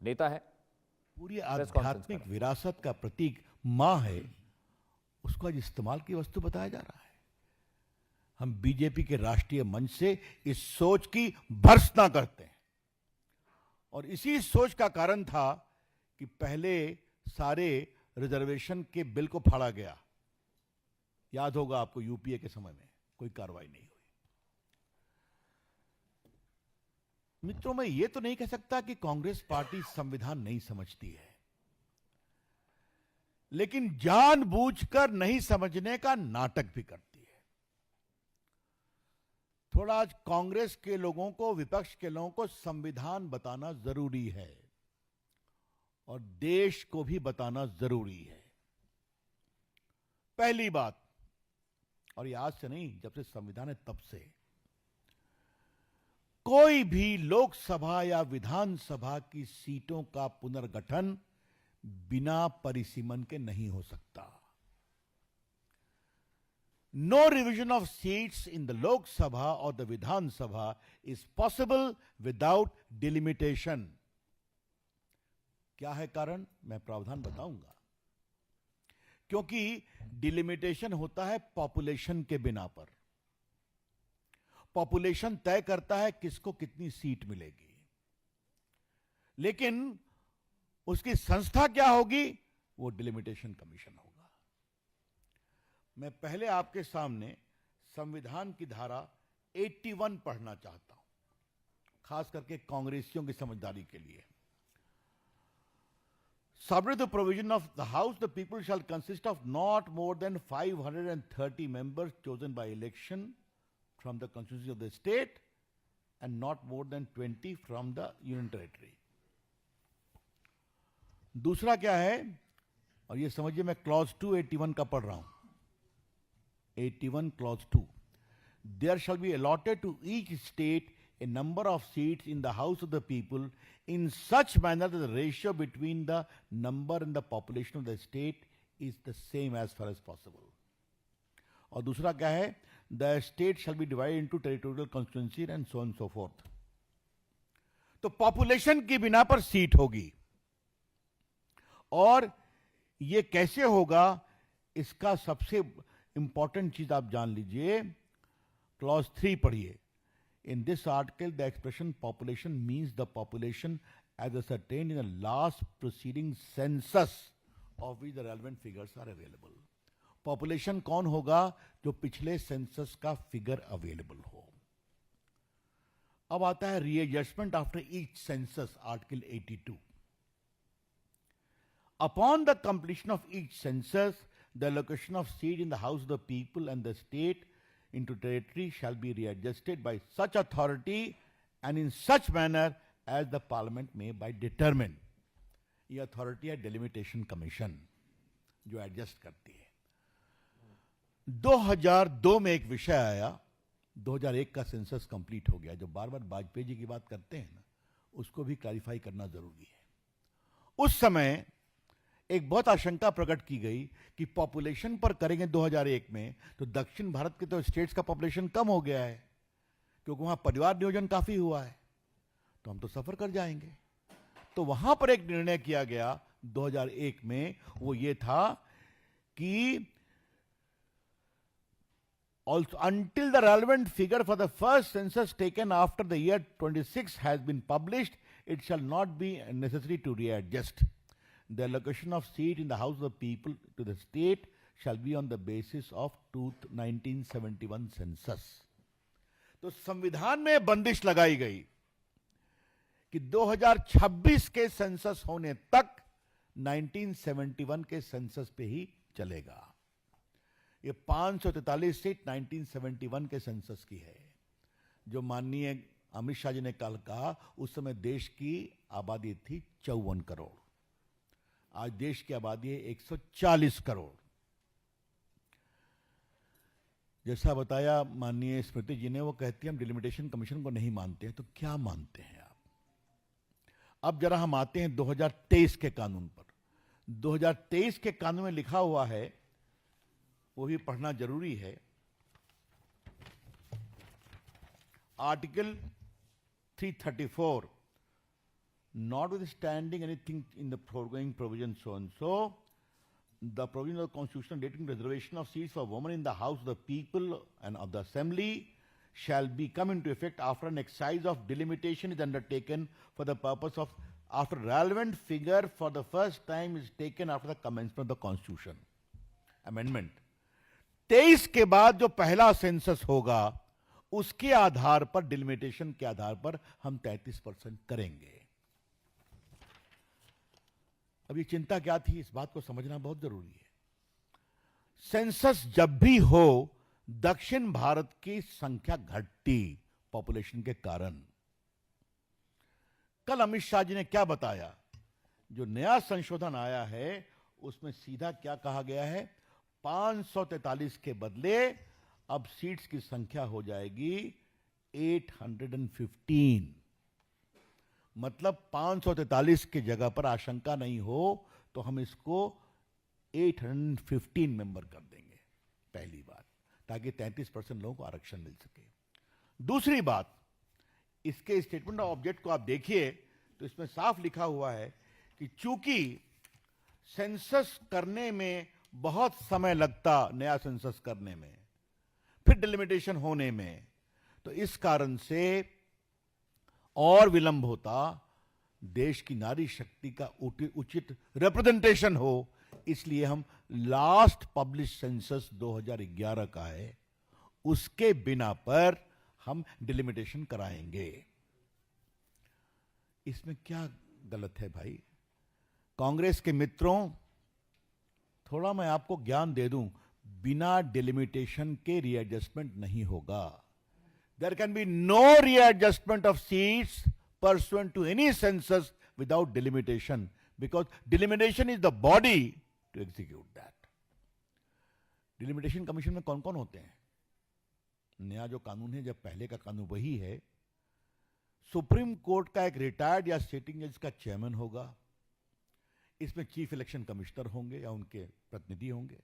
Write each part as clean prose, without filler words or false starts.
नेता है, पूरी आध्यात्मिक विरासत का प्रतीक मां है, उसको आज इस्तेमाल की वस्तु बताया जा रहा है। हम बीजेपी के राष्ट्रीय मंच से इस सोच की भर्त्सना करते हैं और इसी सोच का कारण था कि पहले सारे रिजर्वेशन के बिल को फाड़ा गया। याद होगा आपको, यूपीए के समय में कोई कार्रवाई नहीं हुई। मित्रों, मैं ये तो नहीं कह सकता कि कांग्रेस पार्टी संविधान नहीं समझती है, लेकिन जानबूझकर नहीं समझने का नाटक भी करती है। थोड़ा आज कांग्रेस के लोगों को, विपक्ष के लोगों को संविधान बताना जरूरी है और देश को भी बताना जरूरी है। पहली बात, और ये आज से नहीं, जब से संविधान है तब से, कोई भी लोकसभा या विधानसभा की सीटों का पुनर्गठन बिना परिसीमन के नहीं हो सकता। No revision of seats in the Lok Sabha or the Vidhan Sabha is possible without delimitation. क्या है कारण? मैं प्रावधान बताऊंगा। क्योंकि डिलिमिटेशन होता है पॉपुलेशन के बिना पर। पॉपुलेशन तय करता है किसको कितनी सीट मिलेगी, लेकिन उसकी संस्था क्या होगी, वो डिलिमिटेशन कमीशन होगा। मैं पहले आपके सामने संविधान की धारा 81 पढ़ना चाहता हूं, खास करके कांग्रेसियों की समझदारी के लिए। Subject to the provision of the House, the people shall consist of not more than 530 members chosen by election from the constituency of the state and not more than 20 from the union territory. दूसरा क्या है, और ये समझिए मैं clause 281 का पढ़ रहा हूं। 81 clause 2. There shall be allotted to each state a number of seats in the House of the People in such manner that the ratio between the number and the population of the state is the same as far as possible. और दूसरा क्या है, the state shall be divided into territorial constituency and so on and so forth. तो population की बिना पर seat होगी, और ये कैसे होगा, इसका सबसे इंपॉर्टेंट चीज आप जान लीजिए। क्लॉज 3 पढ़िए। In this article the expression population means the population as ascertained in the last preceding census of which the relevant figures are available. Population कौन होगा, जो पिछले सेंसस का फिगर अवेलेबल हो। अब आता है readjustment after each census, article 82। Upon the completion of each census, the allocation of seat in the House of the People and the state into territory shall be readjusted by such authority and in such manner as the Parliament may by determine. ये authority है delimitation commission, जो adjust करती है। 2002 में एक विषय आया, 2001 का सेंसस कंप्लीट हो गया। जो बार बार वाजपेयी जी की बात करते हैं ना, उसको भी क्लैरिफाई करना जरूरी है। उस समय एक बहुत आशंका प्रकट की गई कि पॉपुलेशन पर करेंगे 2001 में, तो दक्षिण भारत के तो स्टेट्स का पॉपुलेशन कम हो गया है, क्योंकि वहां परिवार नियोजन काफी हुआ है, तो हम तो सफर कर जाएंगे। तो वहां पर एक निर्णय किया गया 2001 में, वो ये था कि also until the relevant figure for the first census taken after the year 26 has been published, it shall not be necessary to readjust. The allocation of seat in the House of the People to the state shall be on the basis of 1971 census. तो संविधान में बंदिश लगाई गई कि 2026 के census होने तक 1971 के सेंसस पे ही चलेगा। ये 543 सीट 1971 के सेंसस की है, जो माननीय अमित शाह जी ने कल कहा। उस समय देश की आबादी थी 54 करोड़, आज देश की आबादी है 140 करोड़। जैसा बताया माननीय स्मृति जी ने, वो कहती है हम डिलिमिटेशन कमीशन को नहीं मानते हैं। तो क्या मानते हैं आप? अब जरा हम आते हैं 2023 के कानून पर। 2023 के कानून में लिखा हुआ है, वो भी पढ़ना जरूरी है। Article 334 notwithstanding anything in the foregoing provision so and so, the provision of the Constitution relating to reservation of seats for women in the House of the People and of the Assembly shall be come into effect after an exercise of delimitation is undertaken for the purpose of after relevant figure for the first time is taken after the commencement of the Constitution. Amendment. 23 के बाद जो पहला census होगा उसके आधार पर delimitation के आधार पर हम 33% करेंगे. अब ये चिंता क्या थी, इस बात को समझना बहुत जरूरी है. सेंसस जब भी हो दक्षिण भारत की संख्या घटती पॉपुलेशन के कारण. कल अमित शाह जी ने क्या बताया, जो नया संशोधन आया है उसमें सीधा क्या कहा गया है, 543 के बदले अब सीट्स की संख्या हो जाएगी 815. मतलब 543 की जगह पर आशंका नहीं हो तो हम इसको 815 मेंबर कर देंगे, पहली बात, ताकि 33% लोगों को आरक्षण मिल सके. दूसरी बात, इसके स्टेटमेंट ऑफ ऑब्जेक्ट को आप देखिए तो इसमें साफ लिखा हुआ है कि चूंकि सेंसस करने में बहुत समय लगता, नया सेंसस करने में, फिर डिलिमिटेशन होने में, तो इस कारण से और विलंब होता, देश की नारी शक्ति का उचित रिप्रेजेंटेशन हो, इसलिए हम लास्ट पब्लिश सेंसस 2011 का है, उसके बिना पर हम डिलिमिटेशन कराएंगे. इसमें क्या गलत है भाई? कांग्रेस के मित्रों, थोड़ा मैं आपको ज्ञान दे दूं, बिना डिलिमिटेशन के रीएडजस्टमेंट नहीं होगा. There can be no readjustment of seats pursuant to any census without delimitation, because delimitation is the body to execute that. Delimitation Commission में कौन कौन होते हैं? नया जो कानून है, जब पहले का कानून वही है, सुप्रीम कोर्ट का एक रिटायर्ड या सिटिंग जज का चेयरमैन होगा, इसमें चीफ इलेक्शन कमिश्नर होंगे या उनके प्रतिनिधि होंगे,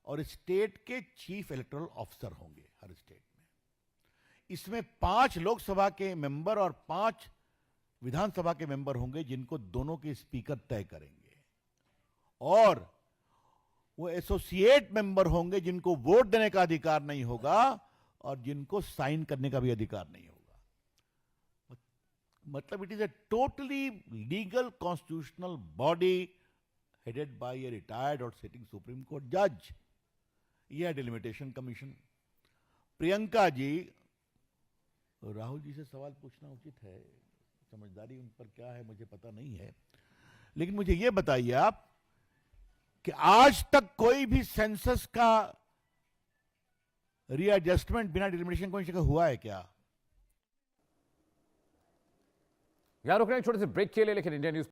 और स्टेट के चीफ इलेक्टोरल ऑफिसर होंगे हर स्टेट में. इसमें 5 लोकसभा के मेंबर और 5 विधानसभा के मेंबर होंगे, जिनको दोनों के स्पीकर तय करेंगे, और वो एसोसिएट मेंबर होंगे जिनको वोट देने का अधिकार नहीं होगा और जिनको साइन करने का भी अधिकार नहीं होगा. मतलब it is a totally legal constitutional body headed by a retired और सिटिंग सुप्रीम कोर्ट जज. यह डिलिमिटेशन कमीशन. प्रियंका जी, राहुल जी से सवाल पूछना उचित है, समझदारी उन पर क्या है मुझे पता नहीं है, लेकिन मुझे यह बताइए आप कि आज तक कोई भी सेंसस का रीएडजस्टमेंट बिना डिलिमिटेशन कमीशन का हुआ है क्या? यहां रुक रहे हैं छोटे से ब्रेक के लिए, लेकिन इंडिया न्यूज